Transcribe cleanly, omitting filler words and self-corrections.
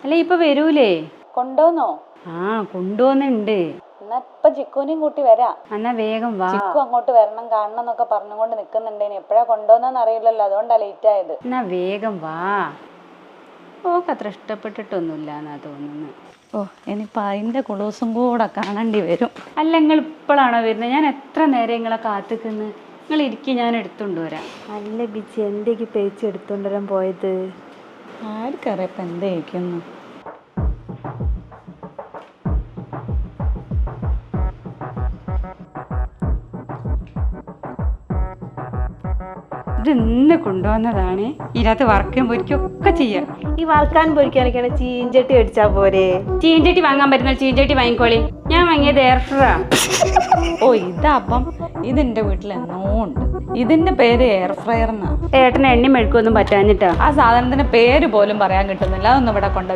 അല്ല ഇപ്പൊ വരൂലേ? കൊണ്ടോന്നോ? കൊണ്ടുപോകുന്നുണ്ട്. എന്നാ ഇപ്പൊ ചിക്കുനെയും കൂട്ടി വരാം. എന്നാ വേഗം വാ. ചിക്കു അങ്ങോട്ട് വരണം കാണണം എന്നൊക്കെ പറഞ്ഞുകൊണ്ട് നിക്കുന്നുണ്ടേന്. എപ്പോഴാ കൊണ്ടുവന്നെന്ന് അറിയില്ലല്ലോ, അതുകൊണ്ടാ ലേറ്റ് ആയത്. എന്നാ വേഗം വാ. ഓക്ക് അത്ര ഇഷ്ടപ്പെട്ടിട്ടൊന്നുമില്ല എന്നാ തോന്നുന്നു. ഇനിയിപ്പോൾ അതിൻ്റെ കുളൂസും കൂടെ കാണേണ്ടി വരും. അല്ല നിങ്ങൾ ഇപ്പോഴാണോ വരുന്നത്? ഞാൻ എത്ര നേരം നിങ്ങളെ കാത്തിക്കുന്നു. നിങ്ങൾ ഇരിക്കും, ഞാൻ എടുത്തുകൊണ്ട് വരാം. അല്ല ബിജി, എന്തേക്ക് പേച്ച് എടുത്തോണ്ട് വരാൻ പോയത്? ആർക്കറിയാം ഇപ്പം എന്തായിരിക്കുന്നു. ഇത് ഇന്ന് കൊണ്ടുവന്നതാണ്. ഇതിനകത്ത് വറക്കും പൊരിക്കും ഒക്കെ ചെയ്യാം. ഈ വറക്കാൻ പൊരിക്കാനൊക്കെയാണ് ചീഞ്ചട്ടി അടിച്ചാ പോരെ? ചീഞ്ചട്ടി വാങ്ങാൻ പറ്റുന്ന ചീഞ്ചട്ടി വാങ്ങിക്കോളി. ഞാൻ വാങ്ങിയത് എയർ ഫ്രൈ. ഇതപ്പം ഇതിൻ്റെ വീട്ടിൽ എന്നോ ഉണ്ട്. ഇതിന്റെ പേര് എയർ ഫ്രയർ എന്നാ. ഏട്ടന് എണ്ണി മെഴുക്കൊന്നും പറ്റാഞ്ഞിട്ടാ. ആ സാധനത്തിന്റെ പേര് പോലും പറയാൻ കിട്ടുന്നില്ല. അതൊന്നും ഇവിടെ കൊണ്ടുപോയി